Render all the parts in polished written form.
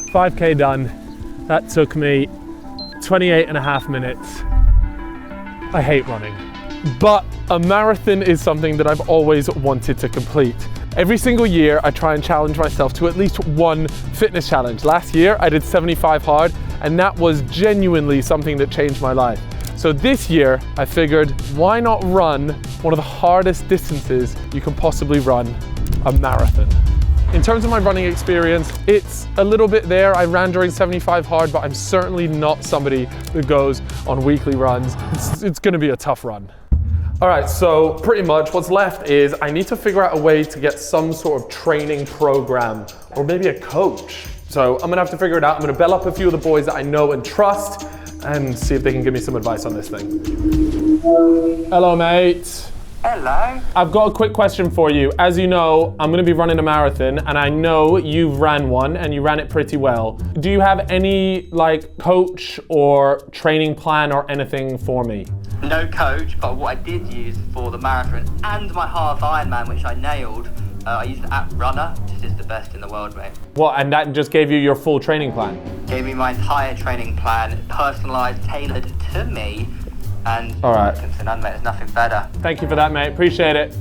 5K done. That took me 28.5 minutes. I hate running, but a marathon is something that I've always wanted to complete. Every single year, I try and challenge myself to at least one fitness challenge. Last year, I did 75 hard, and that was genuinely something that changed my life. So this year, I figured, why not run one of the hardest distances you can possibly run, a marathon. In terms of my running experience, it's a little bit there. I ran during 75 hard, but I'm certainly not somebody that goes on weekly runs. It's gonna be a tough run. All right, so pretty much what's left is I need to figure out a way to get some sort of training program or maybe a coach. So I'm gonna have to figure it out. I'm gonna bell up a few of the boys that I know and trust and see if they can give me some advice on this thing. Hello, mate. Hello. I've got a quick question for you. As you know, I'm gonna be running a marathon and I know you've ran one and you ran it pretty well. Do you have any coach or training plan or anything for me? No coach, but what I did use for the marathon and my half Ironman, which I nailed, I used the app Runna, which is the best in the world, mate. What, and that just gave you your full training plan? Gave me my entire training plan, personalised, tailored to me, and all right. Mate, there's nothing better. Thank you for that, mate. Appreciate it.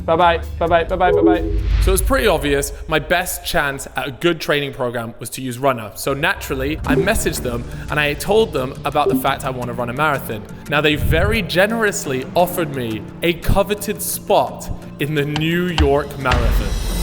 Bye-bye, bye-bye, bye-bye, bye-bye. So it's pretty obvious my best chance at a good training program was to use Runna. So naturally, I messaged them and I told them about the fact I want to run a marathon. Now they very generously offered me a coveted spot in the New York Marathon.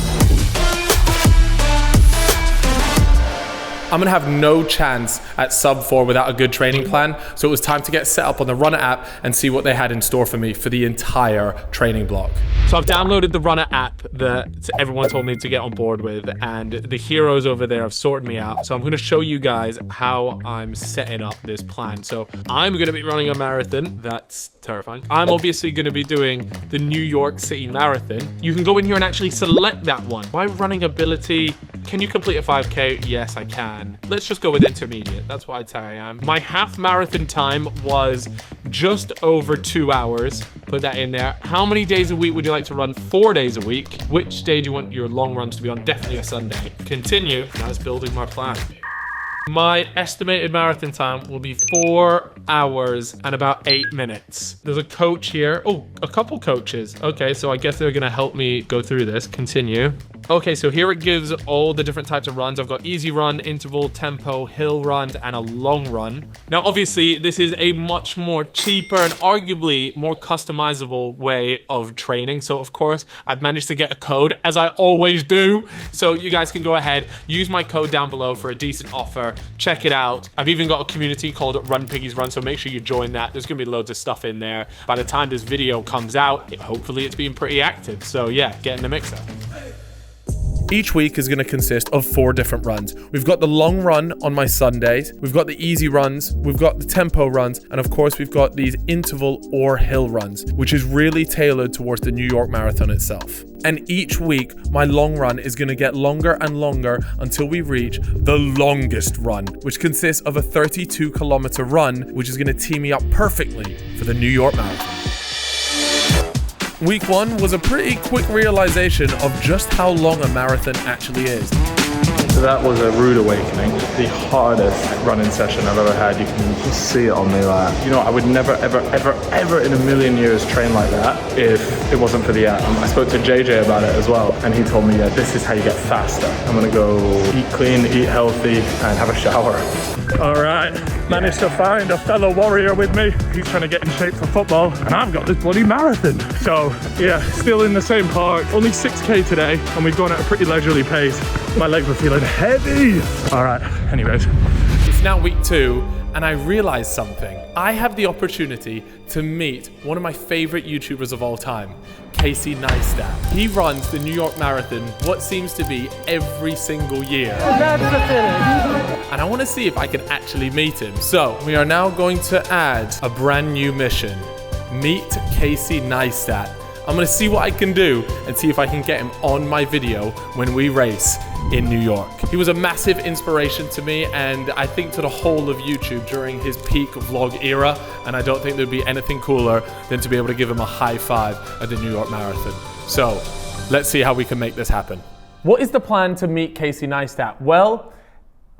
I'm gonna have no chance at sub 4 without a good training plan, so it was time to get set up on the Runna app and see what they had in store for me for the entire training block. So I've downloaded the Runna app that everyone told me to get on board with, and the heroes over there have sorted me out. So I'm gonna show you guys how I'm setting up this plan. So I'm gonna be running a marathon. That's terrifying. I'm obviously gonna be doing the New York City Marathon. You can go in here and actually select that one. My running ability, can you complete a 5K? Yes, I can. Let's just go with intermediate. That's what I'd say I am. My half marathon time was just over 2 hours. Put that in there. How many days a week would you like to run? 4 days a week. Which day do you want your long runs to be on? Definitely a Sunday. Continue. Now it's building my plan. My estimated marathon time will be 4 hours and about 8 minutes. There's a coach here. Oh, a couple coaches. Okay, so I guess they're gonna help me go through this. Continue. Okay, so here it gives all the different types of runs. I've got easy run, interval, tempo, hill run, and a long run. Now, obviously, this is a much more cheaper and arguably more customizable way of training. So, of course, I've managed to get a code, as I always do. So you guys can go ahead, use my code down below for a decent offer. Check it out. I've even got a community called Run Piggies Run, so make sure you join that. There's gonna be loads of stuff in there. By the time this video comes out, hopefully it's been pretty active. So yeah, get in the mixer. Each week is going to consist of 4 different runs. We've got the long run on my Sundays, we've got the easy runs, we've got the tempo runs, and of course we've got these interval or hill runs, which is really tailored towards the New York Marathon itself. And each week, my long run is going to get longer and longer until we reach the longest run, which consists of a 32-kilometer run, which is going to tee me up perfectly for the New York Marathon. Week 1 was a pretty quick realization of just how long a marathon actually is. So that was a rude awakening. The hardest running session I've ever had. You can just see it on me like, you know, I would never, ever, ever, ever in a million years train like that if it wasn't for the app. I spoke to JJ about it as well, and he told me, yeah, this is how you get faster. I'm gonna go eat clean, eat healthy, and have a shower. All right, managed to find a fellow warrior with me. He's trying to get in shape for football, and I've got this bloody marathon. So yeah, still in the same park, only 6K today, and we've gone at a pretty leisurely pace. My legs were feeling heavy. All right, anyways. It's now week 2, and I realized something. I have the opportunity to meet one of my favorite YouTubers of all time, Casey Neistat. He runs the New York Marathon, what seems to be every single year. And I want to see if I can actually meet him. So we are now going to add a brand new mission. Meet Casey Neistat. I'm going to see what I can do and see if I can get him on my video when we race in New York. He was a massive inspiration to me, and I think to the whole of YouTube during his peak vlog era, and I don't think there'd be anything cooler than to be able to give him a high five at the New York Marathon. So let's see how we can make this happen. What is the plan to meet Casey Neistat? Well,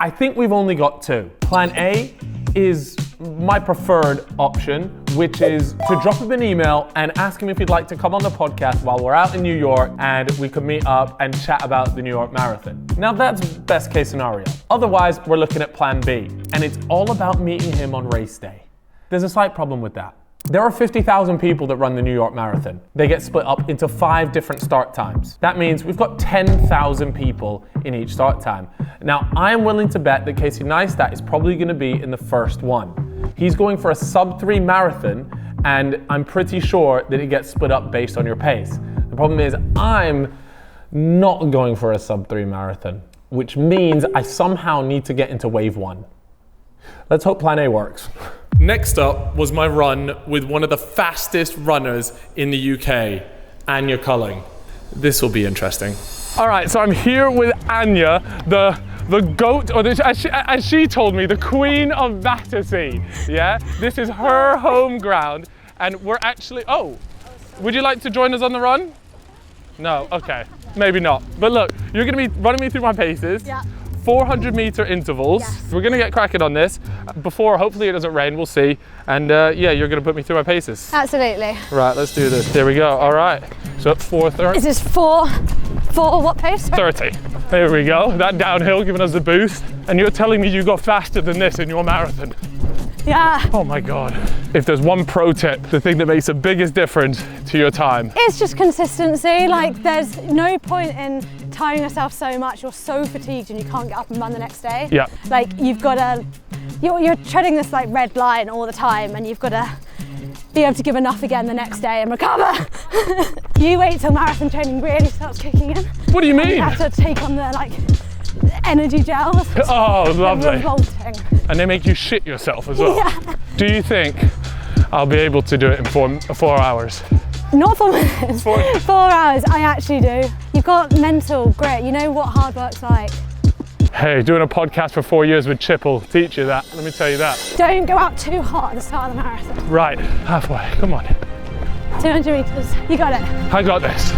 I think we've only got two. Plan A is my preferred option, which is to drop him an email and ask him if he'd like to come on the podcast while we're out in New York and we could meet up and chat about the New York Marathon. Now that's best case scenario. Otherwise, we're looking at plan B, and it's all about meeting him on race day. There's a slight problem with that. There are 50,000 people that run the New York Marathon. They get split up into 5 different start times. That means we've got 10,000 people in each start time. Now, I am willing to bet that Casey Neistat is probably going to be in the first one. He's going for a sub-3 marathon, and I'm pretty sure that it gets split up based on your pace. The problem is I'm not going for a sub-3 marathon, which means I somehow need to get into wave 1. Let's hope plan A works. Next up was my run with one of the fastest runners in the UK, Anya Culling. This will be interesting. All right, so I'm here with Anya, the goat, or as she told me, the queen of Battersea. Yeah, this is her home ground, and we're actually, would you like to join us on the run? No, okay, maybe not. But look, you're gonna be running me through my paces. Yeah. 400-meter intervals. Yes. We're gonna get cracking on this before, hopefully it doesn't rain, we'll see. And yeah, you're gonna put me through my paces. Absolutely. Right, let's do this. There we go, all right. So at 4:30. Is this four what pace? 30. There we go, that downhill giving us the boost. And you're telling me you go faster than this in your marathon? Yeah. Oh my God. If there's one pro tip, the thing that makes the biggest difference to your time. It's just consistency. Like, there's no point in tiring yourself so much, you're so fatigued and you can't get up and run the next day. Yeah. Like, you've got to, you're treading this like red line all the time, and you've got to be able to give enough again the next day and recover. You wait till marathon training really starts kicking in. What do you mean? You have to take on the energy gels. Oh, lovely. Revolting. And they make you shit yourself as well. Yeah. Do you think I'll be able to do it in 4 hours? Not 4 minutes. 4 hours, I actually do. You've got mental grit. You know what hard work's like. Hey, doing a podcast for 4 years with Chip will teach you that. Let me tell you that. Don't go out too hot at the start of the marathon. Right, halfway, come on. 200 meters, you got it. I got this.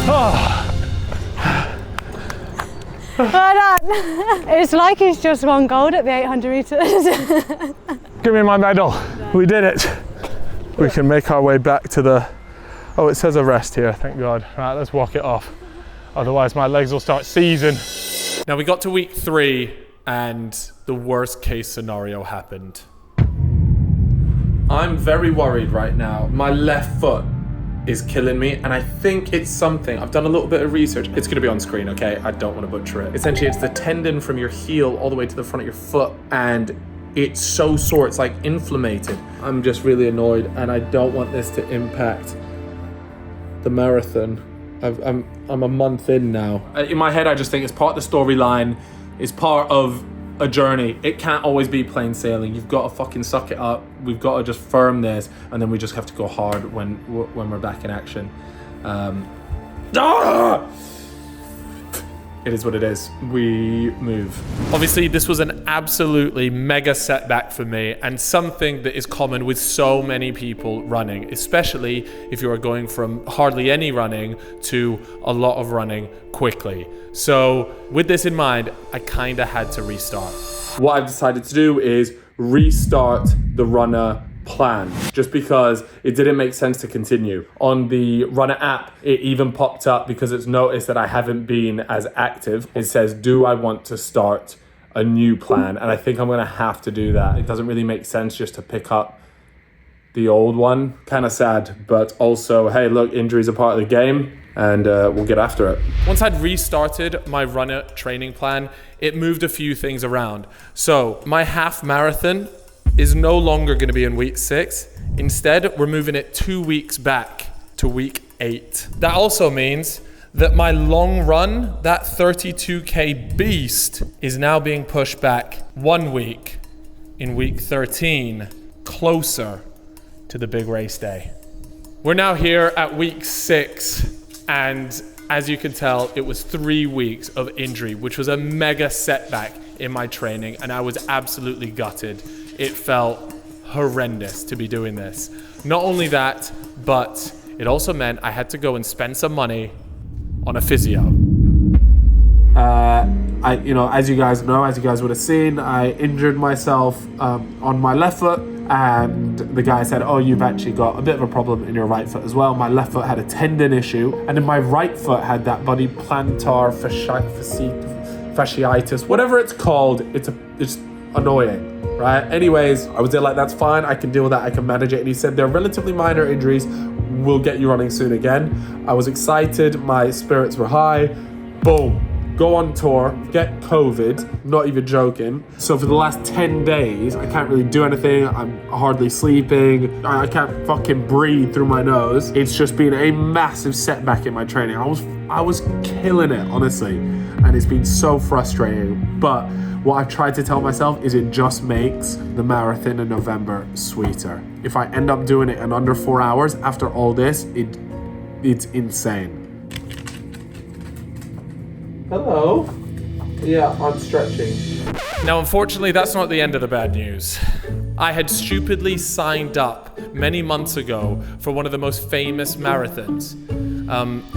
Oh. Well done. It's like he's just won gold at the 800 meters. Give me my medal. We did it. We can make our way back to the, it says a rest here, thank God. Right, let's walk it off. Otherwise my legs will start seizing. Now we got to week 3 and the worst case scenario happened. I'm very worried right now. My left foot is killing me, and I think it's something. I've done a little bit of research. It's gonna be on screen, okay? I don't wanna butcher it. Essentially, it's the tendon from your heel all the way to the front of your foot, and it's so sore, it's like inflamed. I'm just really annoyed, and I don't want this to impact the marathon. I'm a month in now. In my head, I just think it's part of the storyline, it's part of a journey. It can't always be plain sailing. You've got to fucking suck it up. We've got to just firm this, and then we just have to go hard when we're back in action. It is what it is. We move. Obviously, this was an absolutely mega setback for me, and something that is common with so many people running, especially if you are going from hardly any running to a lot of running quickly. So with this in mind, I kind of had to restart. What I've decided to do is restart the Runna plan, just because it didn't make sense to continue. On the Runna app, it even popped up because it's noticed that I haven't been as active. It says, do I want to start a new plan? And I think I'm gonna have to do that. It doesn't really make sense just to pick up the old one. Kind of sad, but also, hey, look, injuries are part of the game, and we'll get after it. Once I'd restarted my Runna training plan, it moved a few things around. So my half marathon is no longer going to be in week 6. Instead, we're moving it 2 weeks back to week 8. That also means that my long run, that 32K beast, is now being pushed back 1 week in week 13, closer to the big race day. We're now here at week 6, and as you can tell, it was 3 weeks of injury, which was a mega setback in my training, and I was absolutely gutted. It felt horrendous to be doing this. Not only that, but it also meant I had to go and spend some money on a physio. I as you guys know, as you guys would have seen, I injured myself on my left foot, and the guy said, oh, you've actually got a bit of a problem in your right foot as well. My left foot had a tendon issue, and then my right foot had that bloody plantar fasciitis, whatever it's called. It's annoying, right? Anyways, I was there like, that's fine, I can deal with that, I can manage it. And he said, they're relatively minor injuries, we'll get you running soon again. I was excited, my spirits were high. Boom. Go on tour, get COVID, not even joking. So for the last 10 days, I can't really do anything. I'm hardly sleeping. I can't fucking breathe through my nose. It's just been a massive setback in my training. I was killing it, honestly. And it's been so frustrating. But what I've tried to tell myself is it just makes the marathon in November sweeter. If I end up doing it in under 4 hours after all this, it's insane. Hello. Yeah, I'm stretching. Now, unfortunately, that's not the end of the bad news. I had stupidly signed up many months ago for one of the most famous marathons,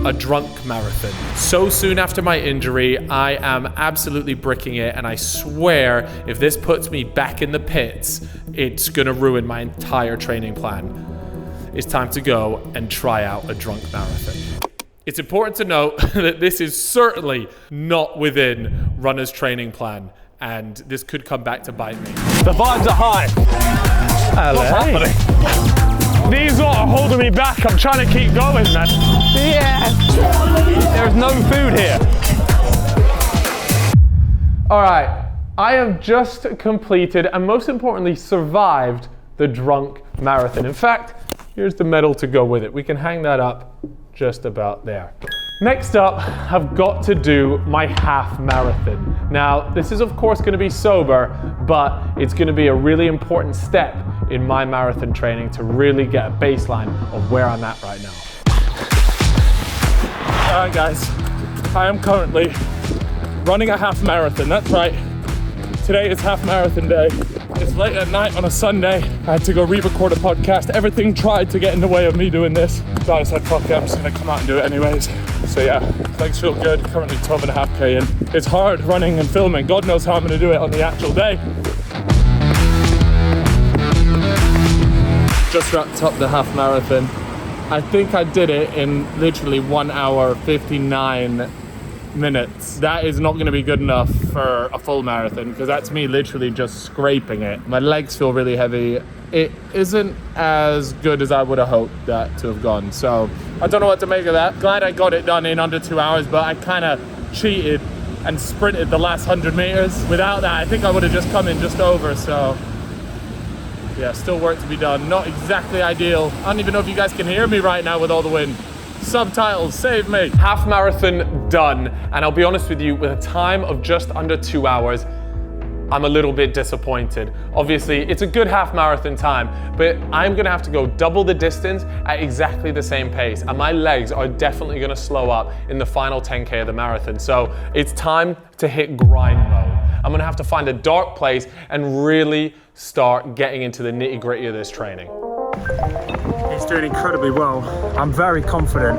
a drunk marathon. So soon after my injury, I am absolutely bricking it, and I swear if this puts me back in the pits, it's gonna ruin my entire training plan. It's time to go and try out a drunk marathon. It's important to note that this is certainly not within Runna's training plan, and this could come back to bite me. The vibes are high. What's happening? These are holding me back. I'm trying to keep going, man. Yeah. There's no food here. All right, I have just completed and most importantly survived the drunk marathon. In fact, here's the medal to go with it. We can hang that up just about there. Next up, I've got to do my half marathon. Now, this is of course going to be sober, but it's going to be a really important step in my marathon training to really get a baseline of where I'm at right now. All right, guys, I am currently running a half marathon. That's right. Today is half marathon day. It's late at night on a Sunday. I had to go re-record a podcast. Everything tried to get in the way of me doing this. So I said, fuck it, I'm just gonna come out and do it anyways. So yeah, legs feel good. Currently 12.5K in. It's hard running and filming. God knows how I'm gonna do it on the actual day. Just wrapped up the half marathon. I think I did it in literally 1 hour, 59 minutes. That is not going to be good enough for a full marathon because that's me literally just scraping it. My legs feel really heavy. It isn't as good as I would have hoped that to have gone. So I don't know what to make of that. Glad I got it done in under 2 hours, but I kind of cheated and sprinted the last 100 meters. Without that, I think I would have just come in just over. So yeah, still work to be done. Not exactly ideal. I don't even know if you guys can hear me right now with all the wind. Subtitles, save me. Half marathon done, and I'll be honest with you, with a time of just under 2 hours, I'm a little bit disappointed. Obviously, it's a good half marathon time, but I'm gonna have to go double the distance at exactly the same pace, and my legs are definitely gonna slow up in the final 10K of the marathon. So it's time to hit grind mode. I'm gonna have to find a dark place and really start getting into the nitty-gritty of this training. He's doing incredibly well. I'm very confident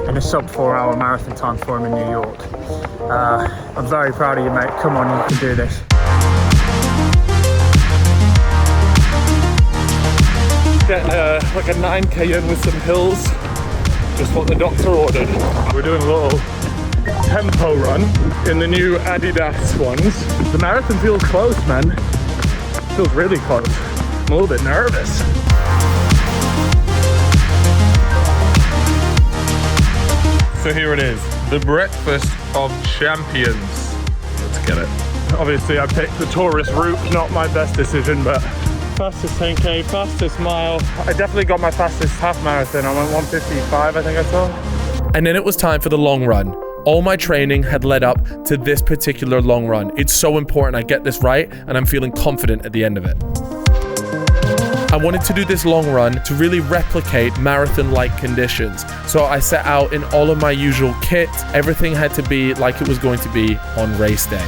in a sub 4 hour marathon time for him in New York. I'm very proud of you, mate. Come on, you can do this. Getting like a 9K in with some hills. Just what the doctor ordered. We're doing a little tempo run in the new Adidas ones. The marathon feels close, man. It feels really close. I'm a little bit nervous. So here it is, the breakfast of champions. Let's get it. Obviously I picked the tourist route, not my best decision, but fastest 10K, fastest mile. I definitely got my fastest half marathon. I went 1:55, I think I saw. And then it was time for the long run. All my training had led up to this particular long run. It's so important I get this right, and I'm feeling confident at the end of it. I wanted to do this long run to really replicate marathon-like conditions. So I set out in all of my usual kit. Everything had to be like it was going to be on race day.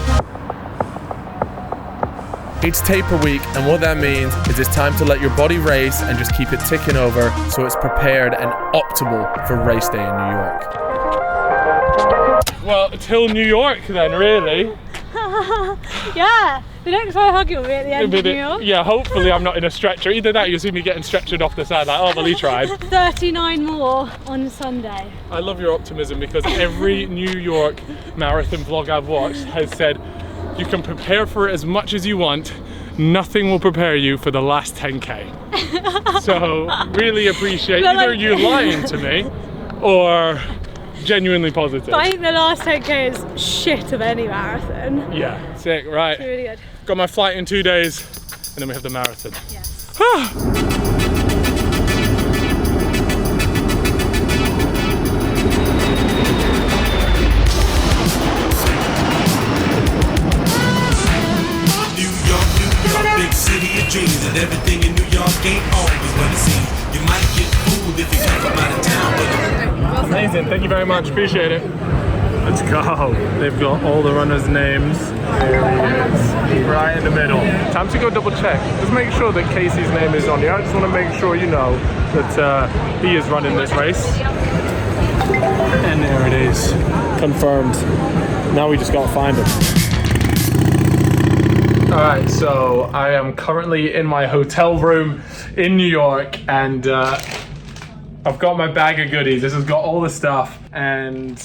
It's taper week, and what that means is it's time to let your body race and just keep it ticking over so it's prepared and optimal for race day in New York. Well, till New York then, really. Yeah, the next time I hug you will be at the end of New York. Yeah, hopefully I'm not in a stretcher. Either that or you'll see me getting stretchered off the side like, oh, well, he tried. 39 more on Sunday. I love your optimism because every New York marathon vlog I've watched has said you can prepare for it as much as you want. Nothing will prepare you for the last 10K. So really appreciate either you lying to me or genuinely positive. I think the last 10K is shit of any marathon. Yeah, sick, right. It's really good. Got my flight in 2 days and then we have the marathon. Yes. Big city of dreams, and everything in New York ain't always what it seems. You might get fooled if you come from out of town, but Amazing, thank you very much, appreciate it. Let's go. They've got all the runners' names. There he is, right in the middle. Time to go double check. Just make sure that Casey's name is on here. I just want to make sure you know that he is running this race. And there it is, confirmed. Now we just gotta find him. All right, so I am currently in my hotel room in New York and I've got my bag of goodies. This has got all the stuff and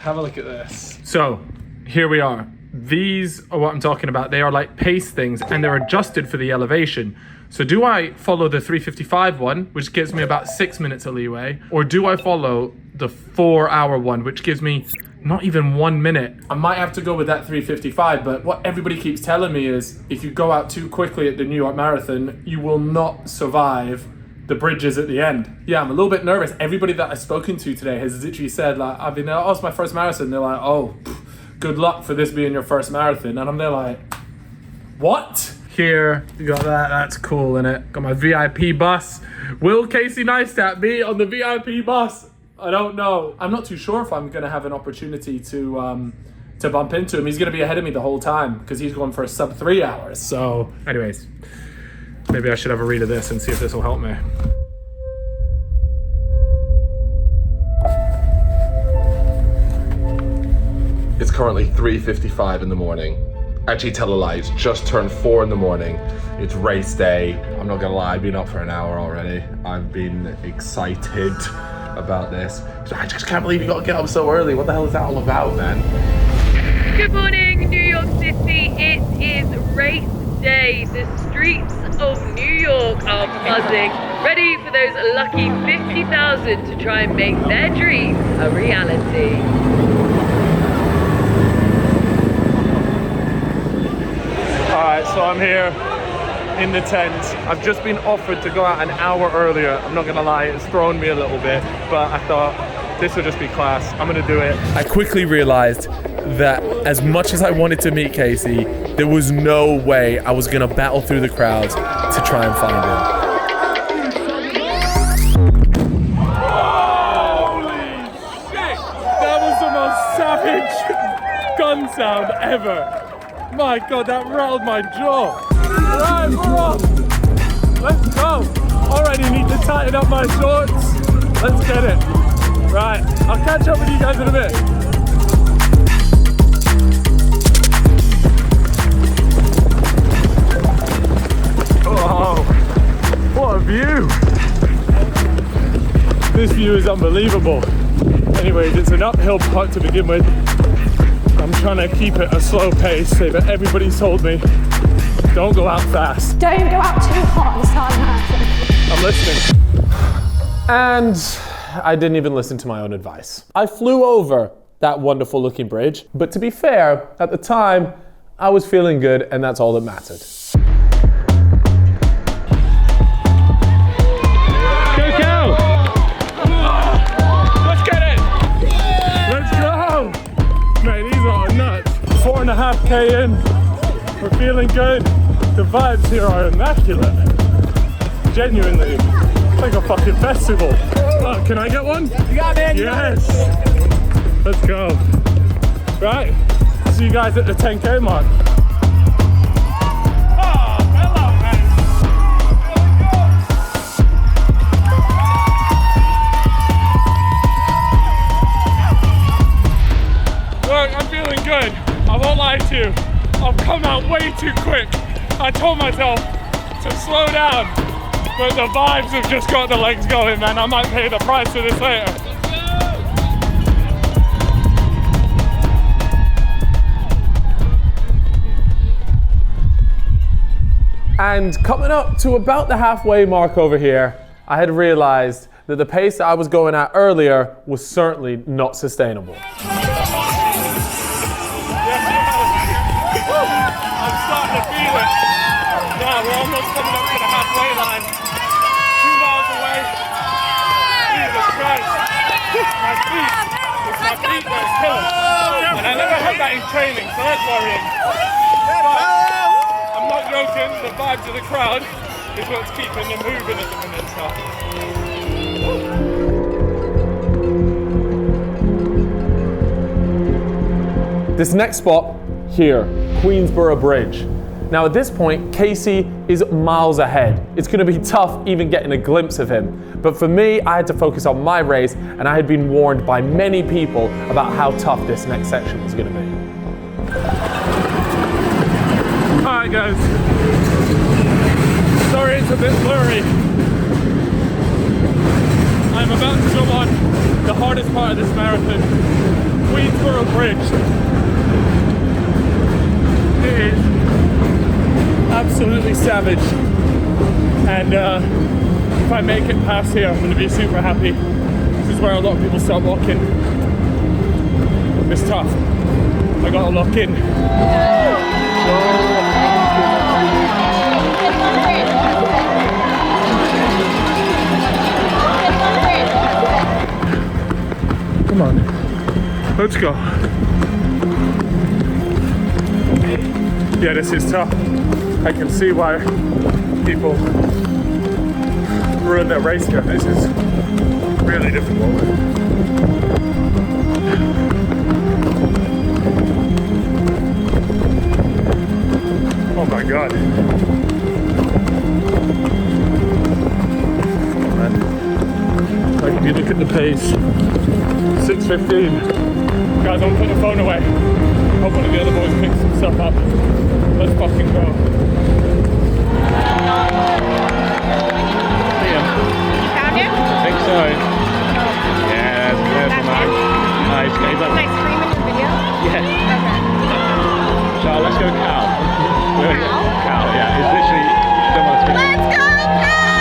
have a look at this. So here we are. These are what I'm talking about. They are like pace things and they're adjusted for the elevation. So do I follow the 355 one, which gives me about 6 minutes of leeway, or do I follow the 4-hour one, which gives me not even 1 minute? I might have to go with that 355, but what everybody keeps telling me is if you go out too quickly at the New York Marathon, you will not survive the bridges at the end. Yeah, I'm a little bit nervous. Everybody that I've spoken to today has literally said, like, I've been, oh, it's my first marathon. They're like, oh, good luck for this being your first marathon. And I'm there like, what? Here, you got that, that's cool, innit? Got my VIP bus. Will Casey Neistat be on the VIP bus? I don't know. I'm not too sure if I'm gonna have an opportunity to bump into him. He's gonna be ahead of me the whole time because he's going for a sub 3 hours. So anyways, maybe I should have a read of this and see if this will help me. It's currently 3:55 in the morning. Actually, tell a lie, it's just turned 4 in the morning. It's race day. I'm not gonna lie, I've been up for an hour already. I've been excited about this. I just can't believe you gotta get up so early. What the hell is that all about, man? Good morning, New York City. It is race day. The streets of New York are buzzing, ready for those lucky 50,000 to try and make their dream a reality. All right, so I'm here in the tent. I've just been offered to go out an hour earlier. I'm not gonna lie, it's thrown me a little bit, but I thought this would just be class. I'm gonna do it. I quickly realized that as much as I wanted to meet Casey, there was no way I was gonna battle through the crowds to try and find him. Holy shit! That was the most savage gun sound ever. My God, that rattled my jaw. Right, we're off. Let's go. Already need to tighten up my shorts. Let's get it. Right, I'll catch up with you guys in a bit. Oh, what a view. This view is unbelievable. Anyways, it's an uphill putt to begin with. I'm trying to keep it a slow pace, but everybody's told me, don't go out fast. Don't go out too hot and start a marathon. I'm listening. And I didn't even listen to my own advice. I flew over that wonderful looking bridge, but to be fair, at the time, I was feeling good and that's all that mattered. Let's get it! Let's go! Man, these are nuts. 4.5K in. We're feeling good. The vibes here are immaculate. Genuinely. It's like a fucking festival. Oh, can I get one? You got it, man. Yes. Let's go. Right. See you guys at the 10K mark. Look, I'm feeling good. I won't lie to you. I've come out way too quick. I told myself to slow down, but the vibes have just got the legs going, man. I might pay the price for this later. And coming up to about the halfway mark over here, I had realized that the pace that I was going at earlier was certainly not sustainable. I'm starting to feel it. Yeah, we're almost coming up to the halfway line. 2 miles away. Jesus Christ. My feet. It's my feet that's killing. And I never had that in training, so that's worrying. But I'm not joking, the vibes of the crowd is what's keeping them moving at the minute, so. This next spot here, Queensborough Bridge. Now at this point, Casey is miles ahead. It's going to be tough even getting a glimpse of him. But for me, I had to focus on my race, and I had been warned by many people about how tough this next section was going to be. Alright guys, sorry it's a bit blurry. I'm about to go on the hardest part of this marathon, Queensborough Bridge. It is absolutely savage, and if I make it past here, I'm going to be super happy. This is where a lot of people start walking. It's tough. I gotta lock in. Come on, let's go. Yeah, this is tough. I can see why people ruin their race here. This is really difficult. Oh my God. Oh man. Like if you look at the pace, 6:15. Guys, don't put the phone away. Hope one of the other boys picks some stuff up. Let's fucking go. You found it? I think so. Yeah, there's the man. Nice. Can I scream in your video? Yeah. Okay. So let's go Cal. Cal, yeah. It's literally don't want to scream. Let's go, Cal!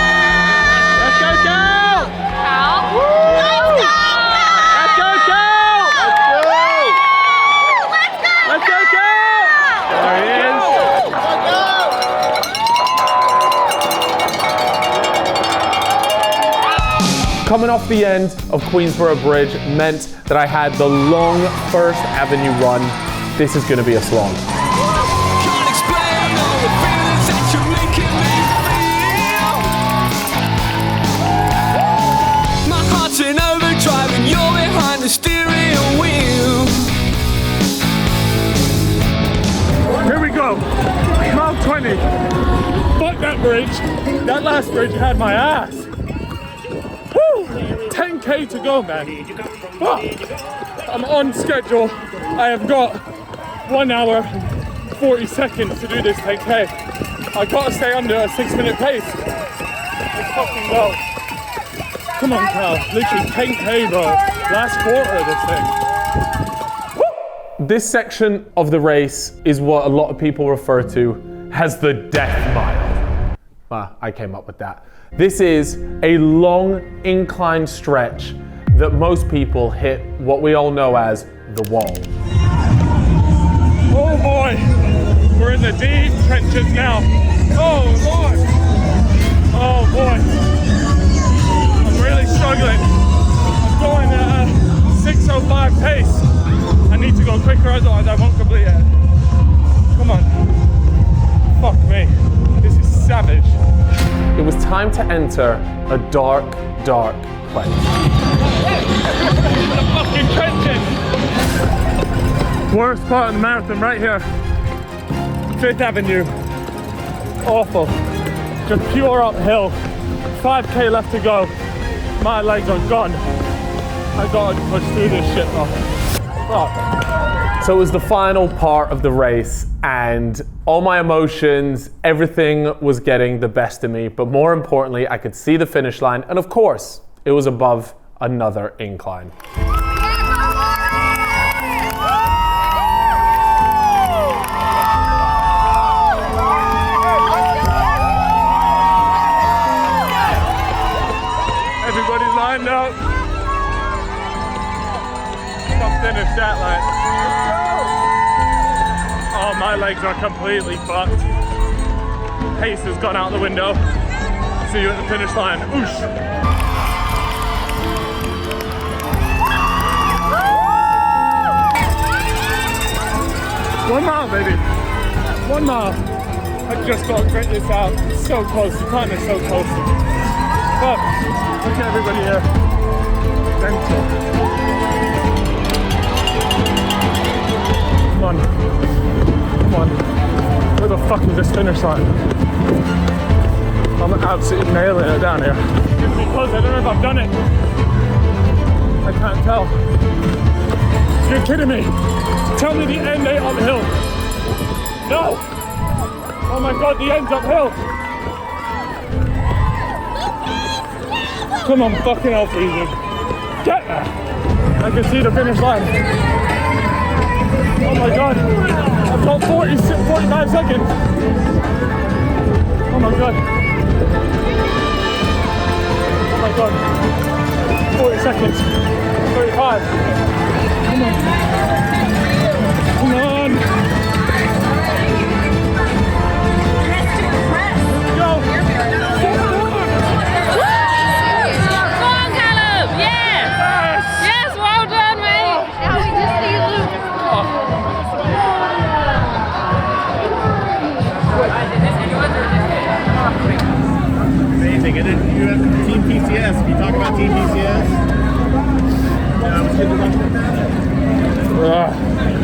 Let's go, Cal! Cal? Woo! Let's go, Cal! Let's go, Cal! Let's go! Let's go, Cal! There he is. Coming off the end of Queensborough Bridge meant that I had the long First Avenue run. This is going to be a slog. Can't explain all the feelings that you're making me feel. My heart's in overdrive and you're behind the steering wheel. Here we go. Mile 20. Fuck that bridge. That last bridge had my ass. Woo! 10K to go, man. Fuck. I'm on schedule. I have got 1 hour, 40 seconds to do this 10K. I gotta stay under a 6-minute pace. Let's fucking go. Come on, Cal. Literally 10K, bro. Last quarter of this thing. This section of the race is what a lot of people refer to as the death mile. I came up with that. This is a long inclined stretch that most people hit what we all know as the wall. Oh boy, we're in the deep trenches now. Oh Lord. Oh boy. I'm really struggling. I'm going at a 6:05 pace. I need to go quicker, otherwise I won't complete it. Come on. Fuck me. This is savage. It was time to enter a dark, dark place. The fucking trenches. Worst part of the marathon right here. 5th Avenue. Awful. Just pure uphill. 5K left to go. My legs are gone. I gotta push through this shit though. Fuck. So it was the final part of the race, and all my emotions, everything was getting the best of me, but more importantly, I could see the finish line, and of course, it was above another incline. Everybody's lined up. I'll finish that line. Oh, my legs are completely fucked. Pace has gone out the window. See you at the finish line. Oosh. One mile, baby. 1 mile. I just got to grit this out. It's so close. The time is so close. But look at everybody here. Mental. Come on. Come on. Where the fuck is this finish line? I'm absolutely nailing it down here. It's because I don't know if I've done it. I can't tell. You're kidding me. Tell me the end ain't uphill. No! Oh my god, the end's uphill. Come on, fucking Calfreezy. Get there. I can see the finish line. Oh my god. I've got 45 seconds. Oh my god. Oh my god. 40 seconds. 35. Come on. Come on. Go. Come on, Callum. Yes. Yes, well done, mate. Now we just see Luke. Amazing. And then you have Team PCS. Can you talk about Team PCS? What's good to watch?